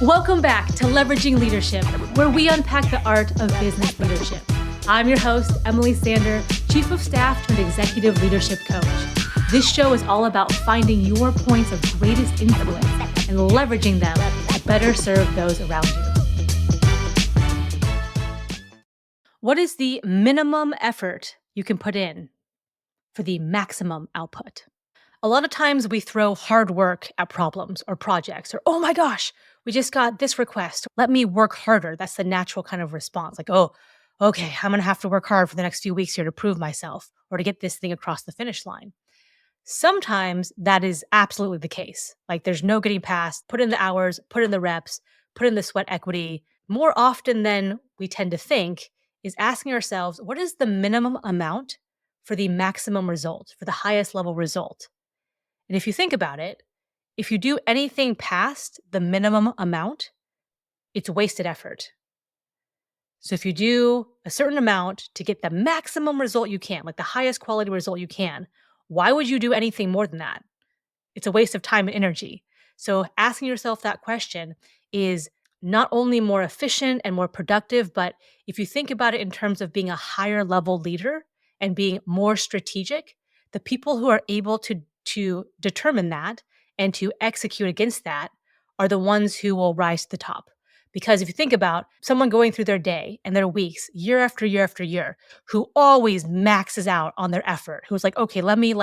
Welcome back to Leveraging Leadership, where we unpack the art of business leadership. I'm your host, Emily Sander, Chief of Staff turned Executive Leadership Coach. This show is all about finding your points of greatest influence and leveraging them to better serve those around you. What is the minimum effort you can put in for the maximum output? A lot of times we throw hard work at problems or projects, or, oh my gosh, we just got this request. Let me work harder. That's the natural kind of response. Like, oh, okay, I'm going to have to work hard for the next few weeks here to prove myself or to get this thing across the finish line. Sometimes that is absolutely the case. Like there's no getting past, put in the hours, put in the reps, put in the sweat equity. More often than we tend to think is asking ourselves, what is the minimum amount for the maximum result, for the highest level result? And if you think about it, if you do anything past the minimum amount, it's wasted effort. So if you do a certain amount to get the maximum result you can, like the highest quality result you can, why would you do anything more than that? It's a waste of time and energy. So asking yourself that question is not only more efficient and more productive, but if you think about it in terms of being a higher level leader and being more strategic, the people who are able to determine that and to execute against that are the ones who will rise to the top. Because if you think about someone going through their day and their weeks, year after year after year, who always maxes out on their effort, who's like, okay, let me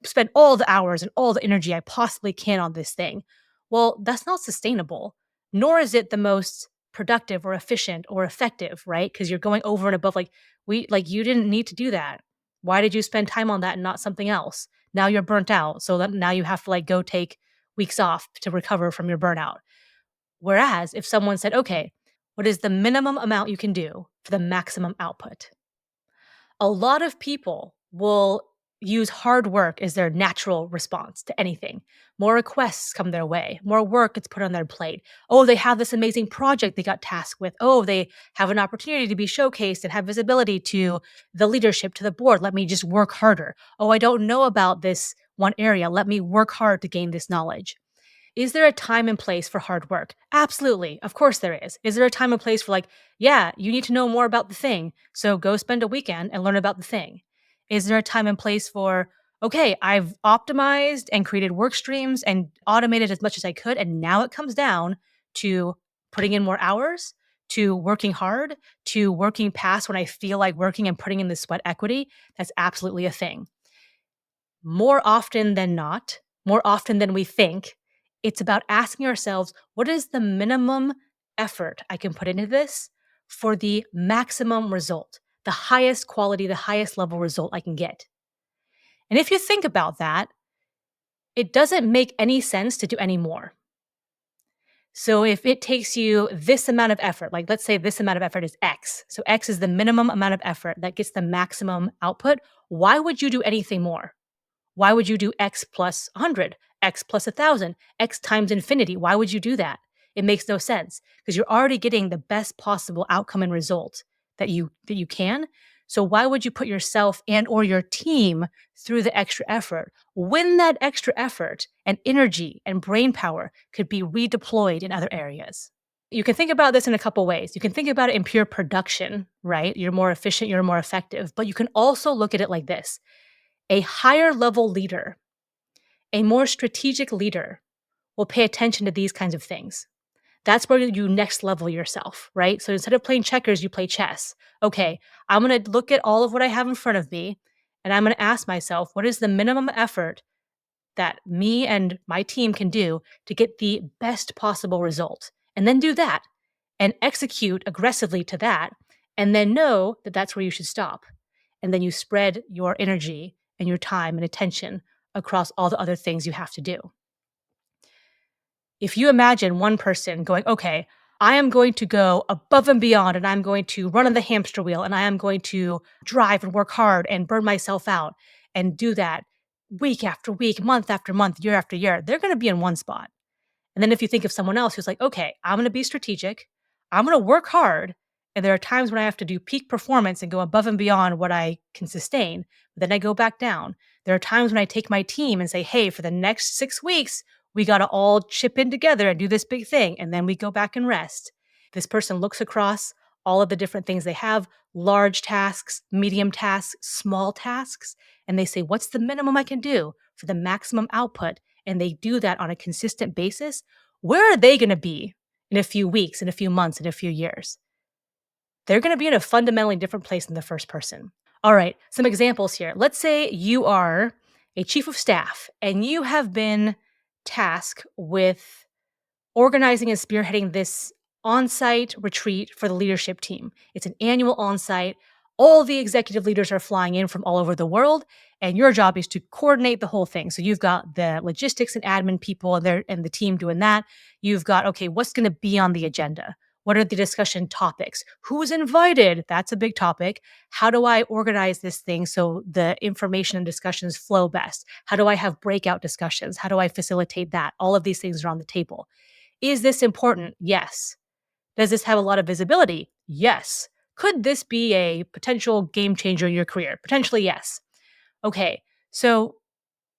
spend all the hours and all the energy I possibly can on this thing. Well, that's not sustainable, nor is it the most productive or efficient or effective, right? Because you're going over and above, you didn't need to do that. Why did you spend time on that and not something else? Now you're burnt out. So that now you have to go take weeks off to recover from your burnout. Whereas if someone said, okay, what is the minimum amount you can do for the maximum output? A lot of people will use hard work as their natural response to anything. More requests come their way, more work gets put on their plate. Oh, they have this amazing project they got tasked with. Oh, they have an opportunity to be showcased and have visibility to the leadership, to the board. Let me just work harder. Oh, I don't know about this one area. Let me work hard to gain this knowledge. Is there a time and place for hard work? Absolutely. Of course there is. Is there a time and place for yeah, you need to know more about the thing, so go spend a weekend and learn about the thing? Is there a time and place for, okay, I've optimized and created work streams and automated as much as I could, and now it comes down to putting in more hours, to working hard, to working past when I feel like working and putting in the sweat equity? That's absolutely a thing. More often than not, more often than we think, it's about asking ourselves, what is the minimum effort I can put into this for the maximum result, the highest quality, the highest level result I can get? And if you think about that, it doesn't make any sense to do any more. So if it takes you this amount of effort, let's say this amount of effort is X. So X is the minimum amount of effort that gets the maximum output. Why would you do anything more? Why would you do X plus 100, X plus 1,000, X times infinity? Why would you do that? It makes no sense because you're already getting the best possible outcome and result that you can. So why would you put yourself and or your team through the extra effort when that extra effort and energy and brain power could be redeployed in other areas? You can think about this in a couple ways. You can think about it in pure production, right? You're more efficient, you're more effective, but you can also look at it like this. A higher level leader, a more strategic leader will pay attention to these kinds of things. That's where you next level yourself, right? So instead of playing checkers, you play chess. Okay, I'm going to look at all of what I have in front of me, and I'm going to ask myself, what is the minimum effort that me and my team can do to get the best possible result? And then do that and execute aggressively to that, and then know that that's where you should stop. And then you spread your energy and your time and attention across all the other things you have to do. If you imagine one person going, okay, I am going to go above and beyond, and I'm going to run on the hamster wheel, and I am going to drive and work hard and burn myself out and do that week after week, month after month, year after year, they're going to be in one spot. And then if you think of someone else who's like, okay, I'm going to be strategic, I'm going to work hard, and there are times when I have to do peak performance and go above and beyond what I can sustain, but then I go back down. There are times when I take my team and say, hey, for the next 6 weeks, We got to all chip in together and do this big thing. And then we go back and rest. This person looks across all of the different things they have, large tasks, medium tasks, small tasks, and they say, what's the minimum I can do for the maximum output? And they do that on a consistent basis. Where are they going to be in a few weeks, in a few months, in a few years? They're going to be in a fundamentally different place than the first person. All right, some examples here. Let's say you are a chief of staff and you have been tasked with organizing and spearheading this on-site retreat for the leadership team. It's an annual on-site. All the executive leaders are flying in from all over the world, and your job is to coordinate the whole thing. So you've got the logistics and admin people and the team doing that. You've got, okay, what's going to be on the agenda? What are the discussion topics? Who's invited? That's a big topic. How do I organize this thing so the information and discussions flow best? How do I have breakout discussions? How do I facilitate that? All of these things are on the table. Is this important? Yes. Does this have a lot of visibility? Yes. Could this be a potential game changer in your career? Potentially, yes. Okay, so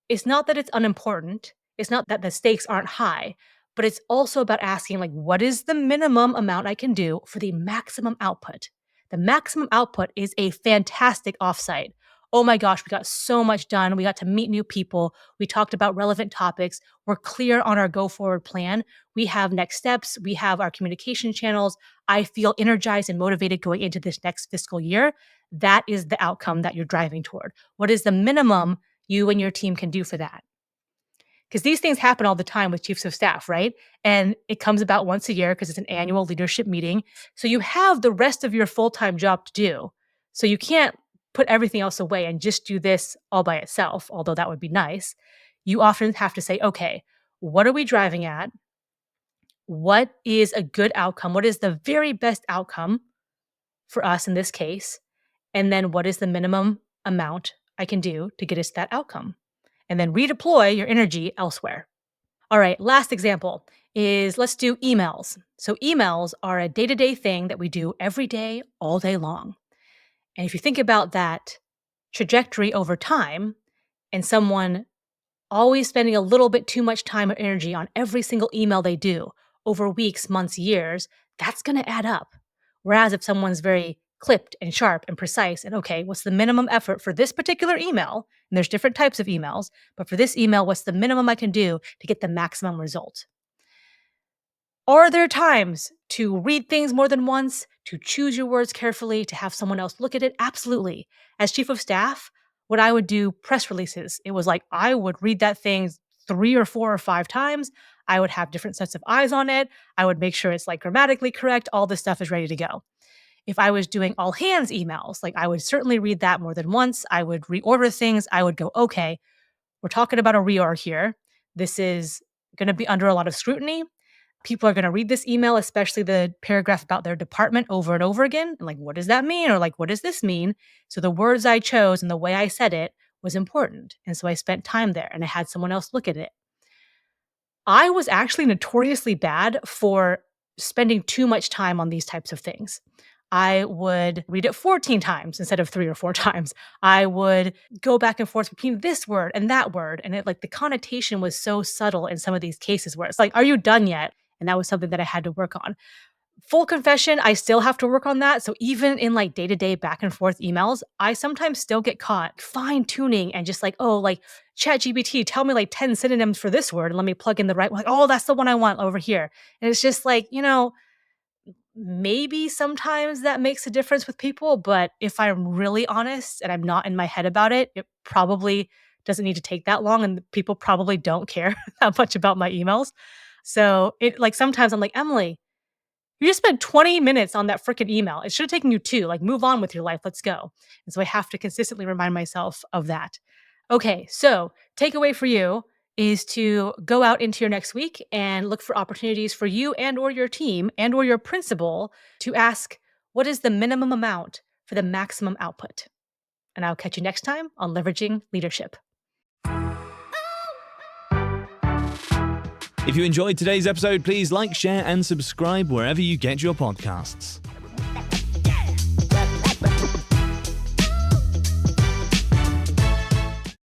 it's not that it's unimportant. It's not that the stakes aren't high, but it's also about asking, like, what is the minimum amount I can do for the maximum output? The maximum output is a fantastic offsite. Oh my gosh, we got so much done. We got to meet new people. We talked about relevant topics. We're clear on our go forward plan. We have next steps. We have our communication channels. I feel energized and motivated going into this next fiscal year. That is the outcome that you're driving toward. What is the minimum you and your team can do for that? Because these things happen all the time with chiefs of staff, right? And it comes about once a year because it's an annual leadership meeting. So you have the rest of your full-time job to do. So you can't put everything else away and just do this all by itself, although that would be nice. You often have to say, okay, what are we driving at? What is a good outcome? What is the very best outcome for us in this case? And then what is the minimum amount I can do to get us that outcome? And then redeploy your energy elsewhere. All right, last example is let's do emails. So emails are a day-to-day thing that we do every day, all day long. And if you think about that trajectory over time and someone always spending a little bit too much time or energy on every single email they do over weeks, months, years, that's going to add up. Whereas if someone's very clipped and sharp and precise and okay, what's the minimum effort for this particular email? And there's different types of emails, but for this email, what's the minimum I can do to get the maximum result? Are there times to read things more than once, to choose your words carefully, to have someone else look at it? Absolutely. As chief of staff, when I would do press releases, it was like I would read that thing 3 or 4 or 5 times. I would have different sets of eyes on it. I would make sure it's like grammatically correct. All this stuff is ready to go. If I was doing all hands emails, like I would certainly read that more than once. I would reorder things. I would go, okay, we're talking about a reorg here. This is going to be under a lot of scrutiny. People are going to read this email, especially the paragraph about their department over and over again. And like, what does that mean? Or like, what does this mean? So the words I chose and the way I said it was important. And so I spent time there and I had someone else look at it. I was actually notoriously bad for spending too much time on these types of things. I would read it 14 times instead of 3 or 4 times. I would go back and forth between this word and that word. And it like the connotation was so subtle in some of these cases where it's like, are you done yet? And that was something that I had to work on. Full confession, I still have to work on that. So even in like day-to-day back and forth emails, I sometimes still get caught fine tuning and just like, oh, like ChatGPT, tell me like 10 synonyms for this word and let me plug in the right one. Like, oh, that's the one I want over here. And it's just like, maybe sometimes that makes a difference with people. But if I'm really honest and I'm not in my head about it, it probably doesn't need to take that long. And people probably don't care that much about my emails. So it like sometimes I'm like, Emily, you just spent 20 minutes on that freaking email. It should have taken you 2. Like, move on with your life. Let's go. And so I have to consistently remind myself of that. Okay, so takeaway for you is to go out into your next week and look for opportunities for you and or your team and or your principal to ask, what is the minimum amount for the maximum output? And I'll catch you next time on Leveraging Leadership. If you enjoyed today's episode, please like, share, and subscribe wherever you get your podcasts.